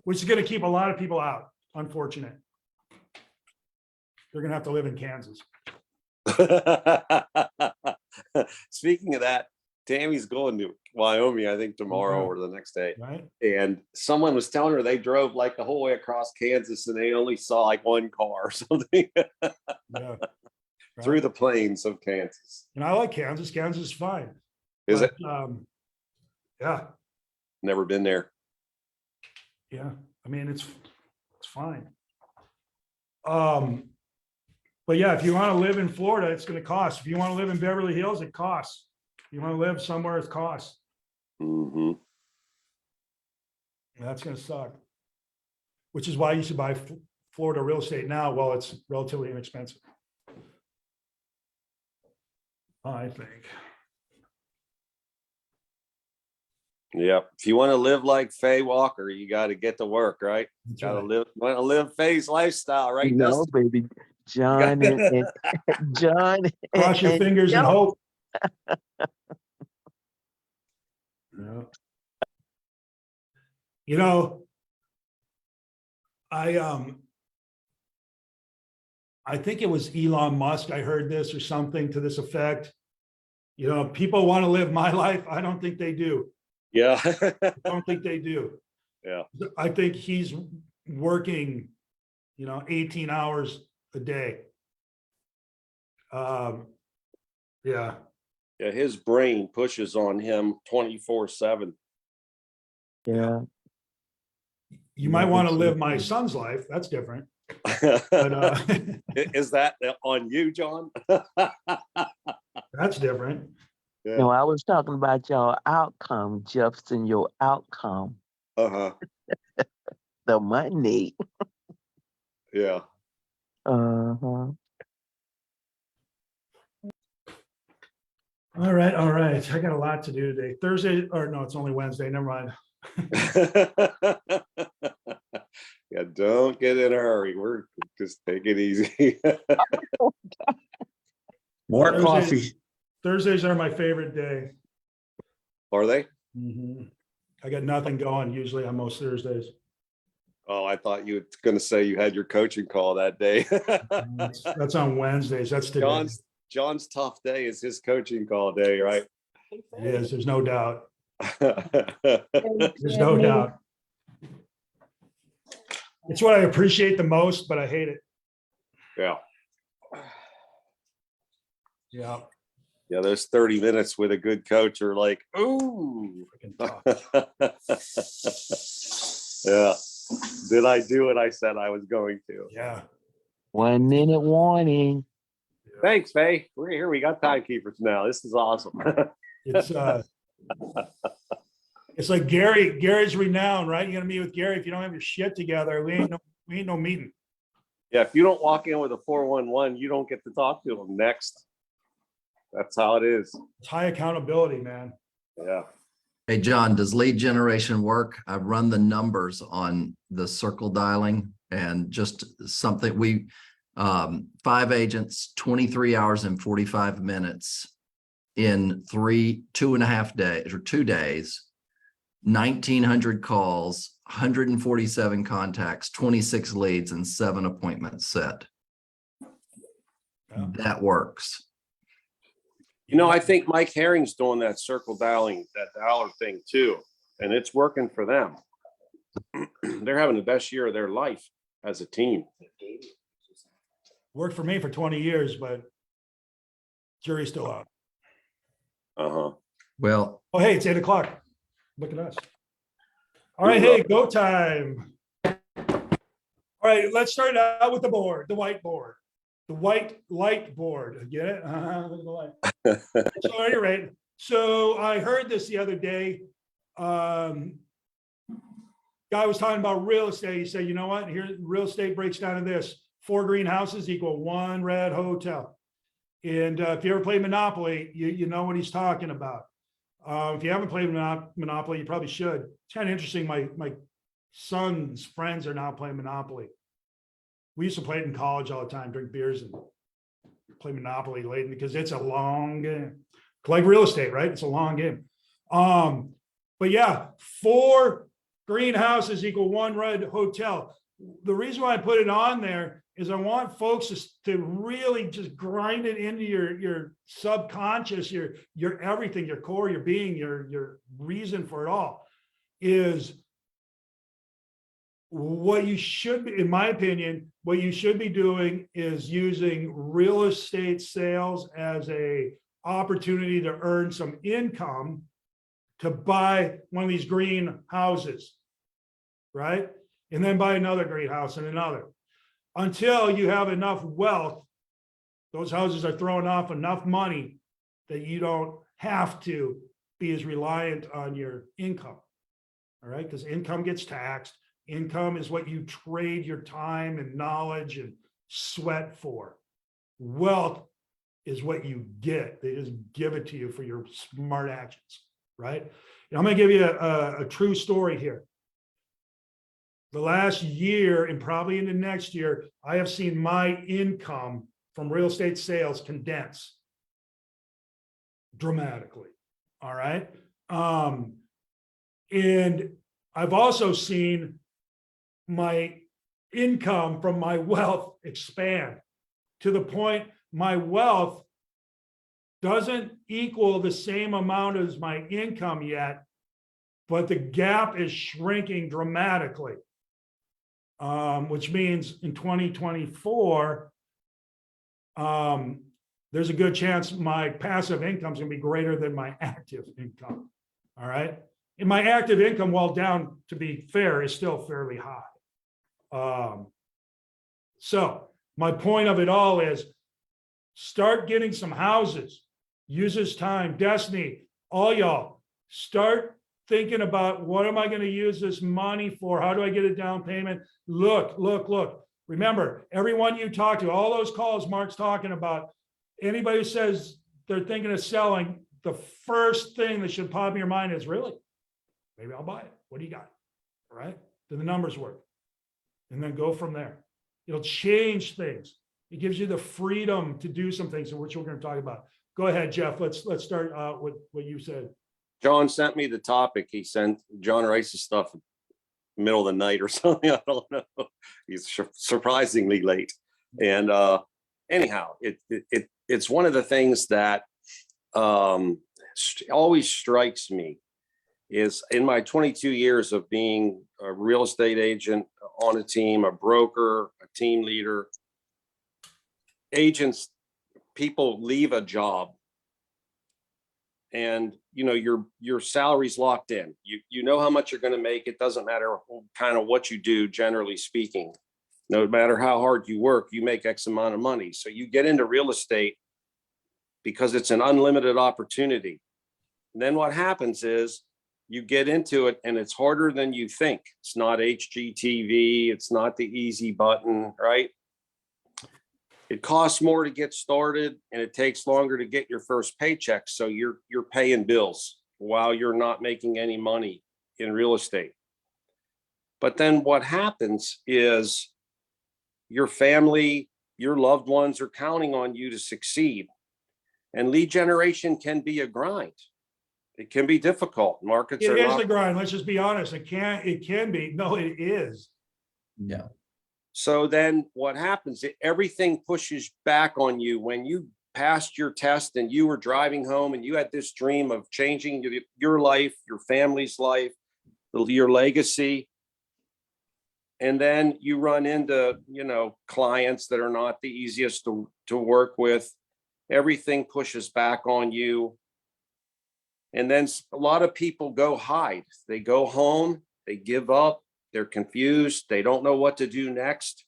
which is going to keep a lot of people out. Unfortunate. They're going to have to live in Kansas. Speaking of that, Tammy's going to Wyoming, I think tomorrow or the next day. Right. And someone was telling her they drove like the whole way across Kansas and they only saw like one car or something Yeah. through the plains of Kansas. And I like Kansas. Kansas is fine. Is But, it? Yeah. Never been there. Yeah. I mean, it's fine. But yeah, if you want to live in Florida, it's going to cost. If you want to live in Beverly Hills, it costs. If you want to live somewhere, it costs. Mm-hmm. That's going to suck. Which is why you should buy Florida real estate now while it's relatively inexpensive. I think. Yeah. If you want to live like Faye Walker, you got to get to work, right? That's Got to right. live Faye's lifestyle, right? No, baby. John and John. Cross your fingers and hope. Yeah. You know, I think it was Elon Musk. I heard this or something to this effect. You know, people want to live my life. I don't think they do. Yeah. I don't think they do. Yeah. I think he's working, 18 hours a day. Yeah. Yeah. His brain pushes on him 24/7. Yeah. You might want to live my son's life. That's different. But, Is that on you, John? that's different. Yeah. No, I was talking about your outcome, Jefferson, your outcome, Uh-huh. the money. Yeah. Uh-huh. All right. I got a lot to do today. Thursday, or no, it's only Wednesday. Never mind. Yeah, don't get in a hurry. We're just take it easy. More Thursdays- coffee. Thursdays are my favorite day. Are they? I got nothing going usually on most Thursdays. Oh, I thought you were going to say you had your coaching call that day. That's on Wednesdays. That's today. John's tough day is his coaching call day, right? It is. There's no doubt. Yeah. There's no doubt. It's what I appreciate the most, but I hate it. Yeah. Yeah, those 30 minutes with a good coach are like, ooh. Freaking tough. Yeah. Did I do what I said I was going to? Yeah. 1 minute warning. Thanks, Faye. We're here. We got timekeepers now. This is awesome. It's like Gary's renowned, right? You're gonna meet with Gary. If you don't have your shit together, we ain't no meeting. Yeah, if you don't walk in with a 411, you don't get to talk to them next. That's how it is. It's high accountability, man. Yeah. Hey, John, does lead generation work? I've run the numbers on the circle dialing and just something 5 agents, 23 hours and 45 minutes in 2.5 days or 2 days, 1,900 calls, 147 contacts, 26 leads and 7 appointments set. Yeah. That works. I think Mike Herring's doing that circle dialing, that dialer thing too. And it's working for them. They're having the best year of their life as a team. Worked for me for 20 years, but jury's still out. Uh-huh. Well, Oh, hey, it's 8:00. Look at us. All right, hey, go time. All right, let's start out with the board, the whiteboard, the white light board. Get it? Look at the light. So, at any rate, so I heard this the other day. Guy was talking about real estate. He said, you know what? Here, real estate breaks down to this: 4 green houses equal 1 red hotel. And if you ever played Monopoly, you know what he's talking about. If you haven't played Monopoly, you probably should. It's kind of interesting. My son's friends are now playing Monopoly. We used to play it in college all the time, drink beers and play Monopoly late because it's a long game. Like real estate, right? It's a long game. But yeah, 4 greenhouses equal one red hotel. The reason why I put it on there is I want folks to really just grind it into your subconscious, your everything, your core, your being, your reason for it all is what you should be, in my opinion, what you should be doing is using real estate sales as a opportunity to earn some income to buy one of these green houses, right? And then buy another greenhouse and another. Until you have enough wealth, those houses are throwing off enough money that you don't have to be as reliant on your income. All right, because income gets taxed. Income is what you trade your time and knowledge and sweat for. Wealth is what you get. They just give it to you for your smart actions, right? And I'm going to give you a true story here. The last year and probably in the next year, I have seen my income from real estate sales condense dramatically. All right. And I've also seen my income from my wealth expand to the point my wealth doesn't equal the same amount as my income yet, but the gap is shrinking dramatically. Which means in 2024, there's a good chance my passive income is going to be greater than my active income. All right. And my active income, while down, to be fair, is still fairly high. So my point of it all is start getting some houses, use this time, Destiny, all y'all, start thinking about what am I going to use this money for? How do I get a down payment? Look. Remember, everyone you talk to, all those calls Mark's talking about, anybody who says they're thinking of selling, the first thing that should pop in your mind is, really? Maybe I'll buy it. What do you got? All right. Do the numbers work? And then go from there. It'll change things. It gives you the freedom to do some things, which we're going to talk about. Go ahead, Jeff. Let's start with what you said. John sent me the topic. He sent John Rice's stuff middle of the night or something. I don't know. He's surprisingly late. And anyhow, it's one of the things that always strikes me is in my 22 years of being a real estate agent on a team, a broker, a team leader, agents, people leave a job and your salary's locked in. You know how much you're going to make. It doesn't matter kind of what you do, generally speaking. No matter how hard you work, you make X amount of money. So you get into real estate because it's an unlimited opportunity. And then what happens is you get into it and it's harder than you think. It's not HGTV. It's not the easy button, right? It costs more to get started and it takes longer to get your first paycheck. So you're paying bills while you're not making any money in real estate. But then what happens is your family, your loved ones are counting on you to succeed. And lead generation can be a grind. It can be difficult. Markets are It is not a grind. Let's just be honest. It can be. No, it is. Yeah. So then what happens, everything pushes back on you when you passed your test and you were driving home and you had this dream of changing your life, your family's life, your legacy. And then you run into, clients that are not the easiest to work with. Everything pushes back on you. And then a lot of people go hide. They go home, they give up. They're confused. They don't know what to do next.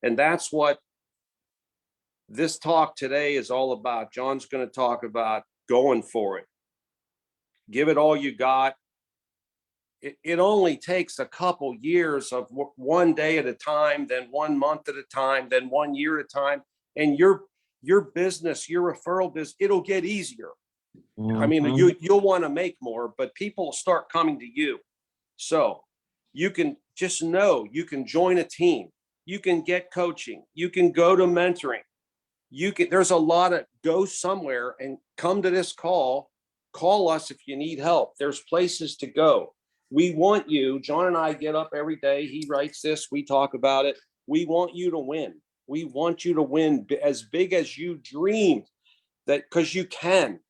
And that's what this talk today is all about. John's going to talk about going for it. Give it all you got. It only takes a couple years of one day at a time, then 1 month at a time, then 1 year at a time. And your business, your referral business, it'll get easier. I mean, you'll want to make more, but people will start coming to you. So you can just know you can join a team, you can get coaching, you can go to mentoring. There's a lot of go somewhere and come to this call us if you need help. There's places to go. We want you, John and I get up every day. He writes this, we talk about it. We want you to win. We want you to win as big as you dreamed, that because you can.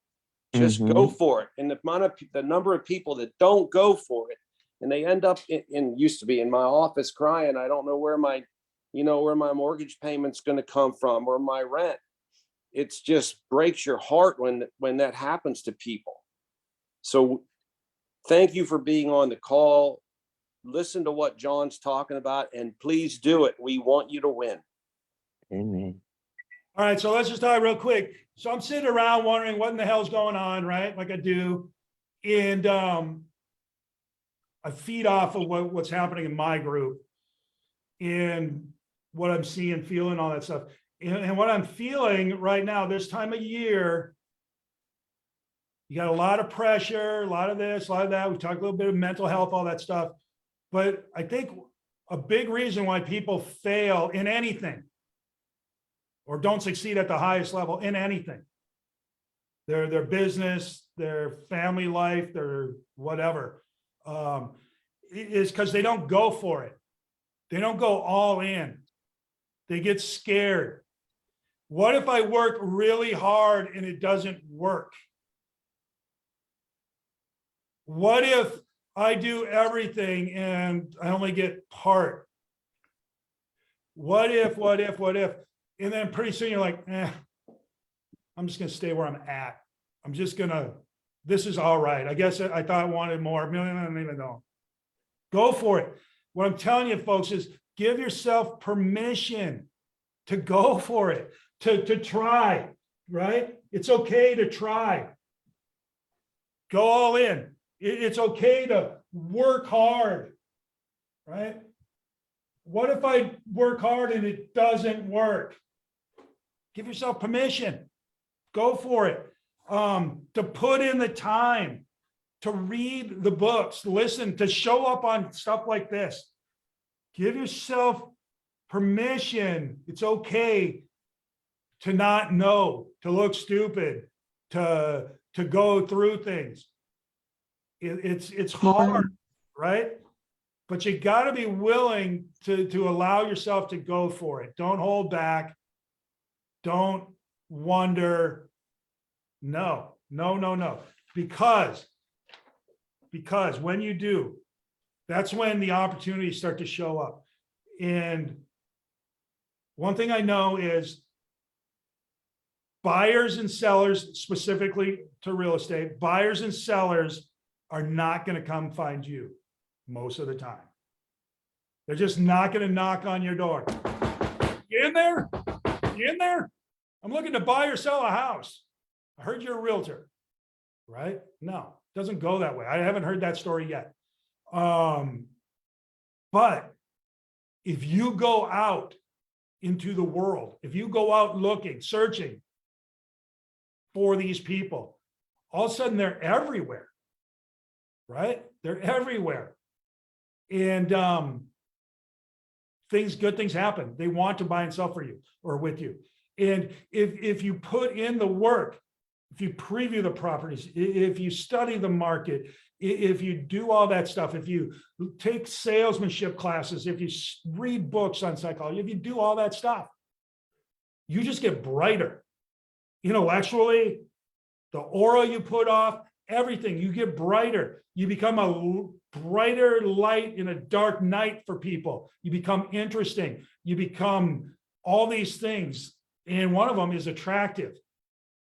Just go for it. And the number of people that don't go for it, and they end up used to be in my office crying, I don't know where my mortgage payment's going to come from or my rent. It's just breaks your heart when that happens to people. So thank you for being on the call. Listen to what John's talking about, and please do it. We want you to win. Amen. All right, so let's just talk real quick. So I'm sitting around wondering what in the hell's going on, right? Like I do. And I feed off of what's happening in my group and what I'm seeing, feeling, all that stuff. And what I'm feeling right now, this time of year, you got a lot of pressure, a lot of this, a lot of that. We talked a little bit of mental health, all that stuff. But I think a big reason why people fail in anything or don't succeed at the highest level in anything, their business, their family life, their whatever, is because they don't go for it. They don't go all in. They get scared. What if I work really hard and it doesn't work? What if I do everything and I only get part? What if? And then pretty soon you're like, I'm just going to stay where I'm at. This is all right. I guess I thought I wanted more. I don't even know. Go for it. What I'm telling you, folks, is give yourself permission to go for it, to try, right? It's okay to try. Go all in. It's okay to work hard, right? What if I work hard and it doesn't work? Give yourself permission. Go for it. To put in the time, to read the books, listen, to show up on stuff like this. Give yourself permission. It's okay to not know, to look stupid, to go through things. It's hard, right? But you got to be willing to allow yourself to go for it. Don't hold back. Don't wonder. No. Because when you do, that's when the opportunities start to show up. And one thing I know is buyers and sellers, specifically to real estate, buyers and sellers are not going to come find you most of the time. They're just not going to knock on your door. You in there? You in there? I'm looking to buy or sell a house. I heard you're a realtor, right? No, it doesn't go that way. I haven't heard that story yet. But if you go out into the world, if you go out looking, searching for these people, all of a sudden they're everywhere, right? They're everywhere. And good things happen. They want to buy and sell for you or with you. And if you put in the work, if you preview the properties, if you study the market, if you do all that stuff, if you take salesmanship classes, if you read books on psychology, if you do all that stuff, you just get brighter. Intellectually, the aura you put off, everything, you get brighter. You become a brighter light in a dark night for people. You become interesting. You become all these things. And one of them is attractive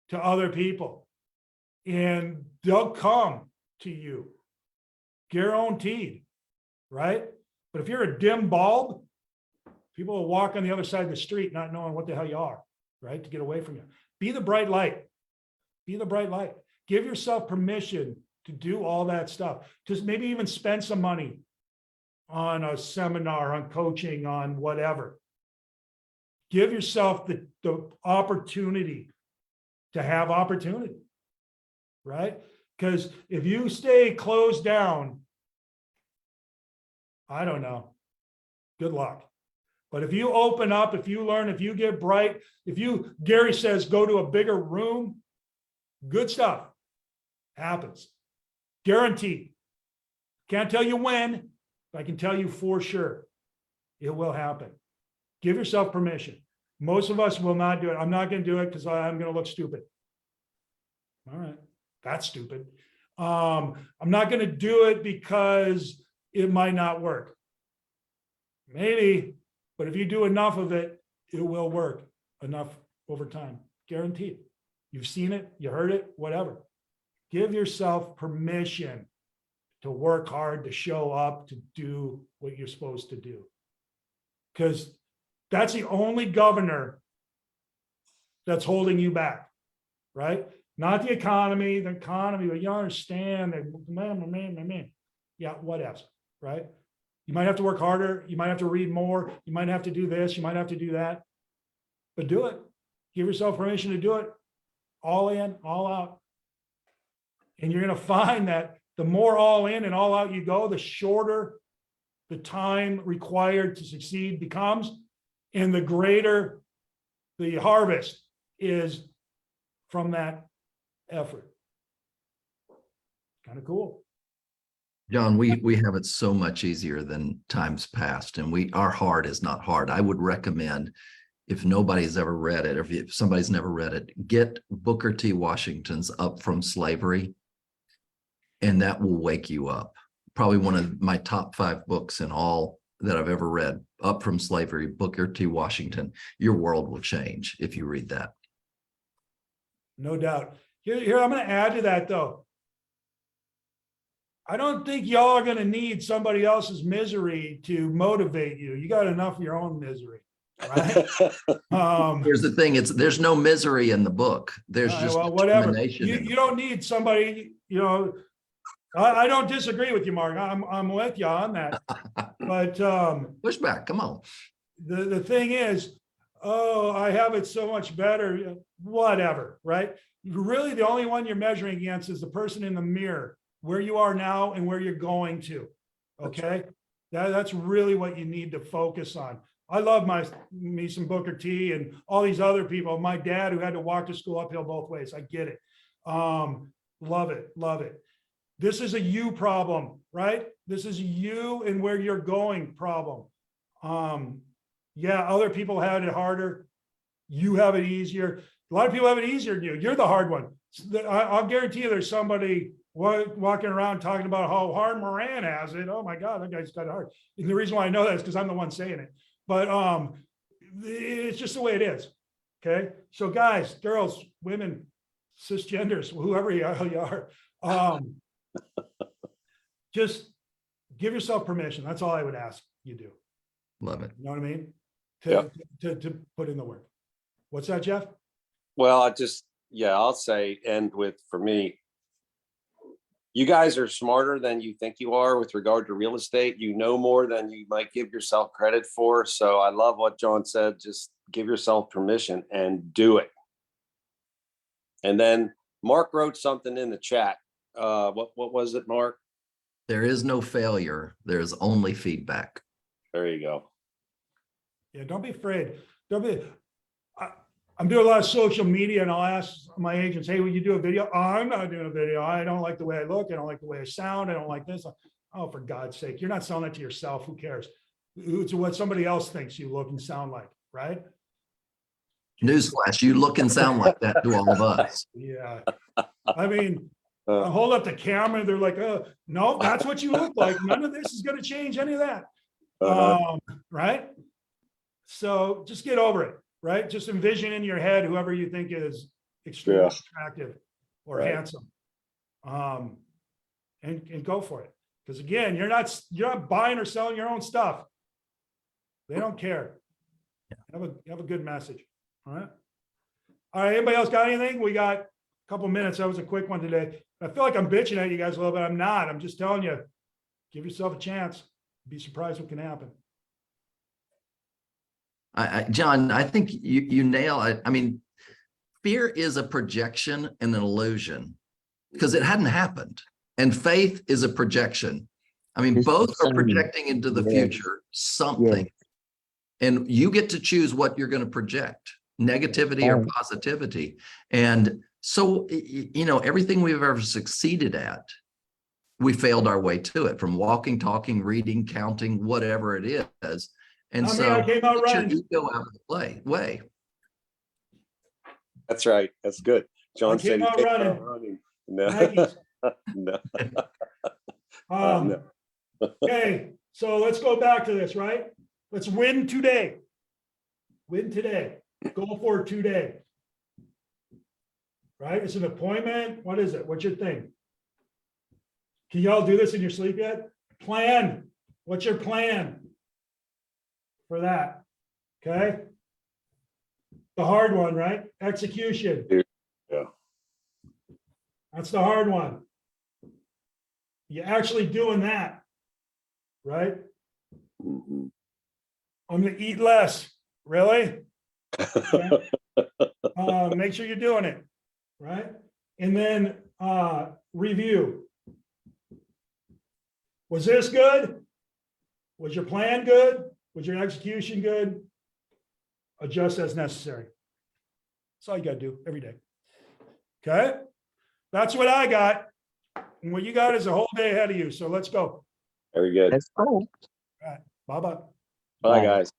to other people. And they'll come to you, guaranteed, right? But if you're a dim bulb, people will walk on the other side of the street not knowing what the hell you are, right? To get away from you. Be the bright light. Be the bright light. Give yourself permission to do all that stuff. Just maybe even spend some money on a seminar, on coaching, on whatever. Give yourself the opportunity to have opportunity, right? Because if you stay closed down, I don't know, good luck. But if you open up, if you learn, if you get bright, Gary says, go to a bigger room, good stuff happens. Guaranteed. Can't tell you when, but I can tell you for sure it will happen. Give yourself permission. Most of us will not do it. I'm not going to do it because I'm going to look stupid. All right, that's stupid. I'm not going to do it because it might not work. Maybe, but if you do enough of it, it will work enough over time. Guaranteed. You've seen it, you heard it, whatever. Give yourself permission to work hard, to show up, to do what you're supposed to do. Because that's the only governor that's holding you back, right? Not the economy, but you understand that, man. Yeah, what else, right? You might have to work harder. You might have to read more. You might have to do this. You might have to do that. But do it. Give yourself permission to do it. All in, all out. And you're going to find that the more all in and all out you go, the shorter the time required to succeed becomes, and the greater the harvest is from that effort. Kind of cool. John, we have it so much easier than times past, and our heart is not hard. I would recommend, if nobody's ever read it, or if somebody's never read it, get Booker T. Washington's Up From Slavery, and that will wake you up. Probably one of my top 5 books in all that I've ever read. Up From Slavery, Booker T. Washington. Your world will change if you read that. No doubt. Here, I'm going to add to that, though. I don't think y'all are going to need somebody else's misery to motivate you. You got enough of your own misery, right? Here's the thing: there's no misery in the book. There's just whatever. determination. You don't need somebody. I don't disagree with you, Mark. I'm with you on that. But push back. Come on. The thing is, oh, I have it so much better. Whatever, right? Really, the only one you're measuring against is the person in the mirror, where you are now and where you're going to. Okay, that's really what you need to focus on. I love me some Booker T and all these other people. My dad, who had to walk to school uphill both ways. I get it. Love it. Love it. This is a you problem, right? This is you and where you're going problem. Yeah, other people had it harder. You have it easier. A lot of people have it easier than you. You're the hard one. I'll guarantee you there's somebody walking around talking about how hard Moran has it. Oh my God, that guy's got it hard. And the reason why I know that is because I'm the one saying it. But it's just the way it is. Okay. So guys, girls, women, cisgenders, whoever you are, just give yourself permission. That's all I would ask you do. Love it. You know what I mean? Yep. To put in the work. What's that, Jeff? Well, I'll say end with, for me, you guys are smarter than you think you are with regard to real estate. You know more than you might give yourself credit for. So I love what John said. Just give yourself permission and do it. And then Mark wrote something in the chat. What was it, Mark? There is no failure. There is only feedback. There you go. Yeah, don't be afraid. I'm doing a lot of social media, and I'll ask my agents, hey, will you do a video? Oh, I'm not doing a video. I don't like the way I look. I don't like the way I sound. I don't like this. Oh, for God's sake, you're not selling it to yourself. Who cares? It's what somebody else thinks you look and sound like, right? Newsflash, you look and sound like that to all of us. Yeah. I mean, I hold up the camera and they're like, oh, no, that's what you look like. None of this is going to change any of that. Right? So just get over it. Right? Just envision in your head whoever you think is extremely attractive or handsome. And go for it. Because again, you're not buying or selling your own stuff. They don't care. Have a good message. All right. All right. Anybody else got anything? We got a couple minutes. That was a quick one today. I feel like I'm bitching at you guys a little bit. I'm not. I'm just telling you, give yourself a chance. Be surprised what can happen. John, I think you nail it. I mean, fear is a projection and an illusion because it hadn't happened. And faith is a projection. I mean, both are projecting into the future something. And you get to choose what you're going to project, negativity or positivity. And so, everything we've ever succeeded at we failed our way to it from walking, talking, reading, counting, whatever it is. And I mean, so I came out get your running. ego out of the way. That's right. That's good. John said came he out came running. out running. No, Nikes. no. Um, No. okay, so let's go back to this, right? Let's win today. Win today. Go for it today. Right? It's an appointment. What is it? What's your thing? Can y'all do this in your sleep yet? Plan. What's your plan for that? Okay. The hard one, right? Execution. Yeah. That's the hard one. You're actually doing that, right? Mhm. I'm gonna eat less. Really? Make sure you're doing it, right? And then review. Was this good? Was your plan good? Was your execution good? Adjust as necessary. That's all you gotta do every day. Okay? That's what I got. And what you got is a whole day ahead of you. So let's go. Very good. Let's go. Bye-bye. Bye, guys.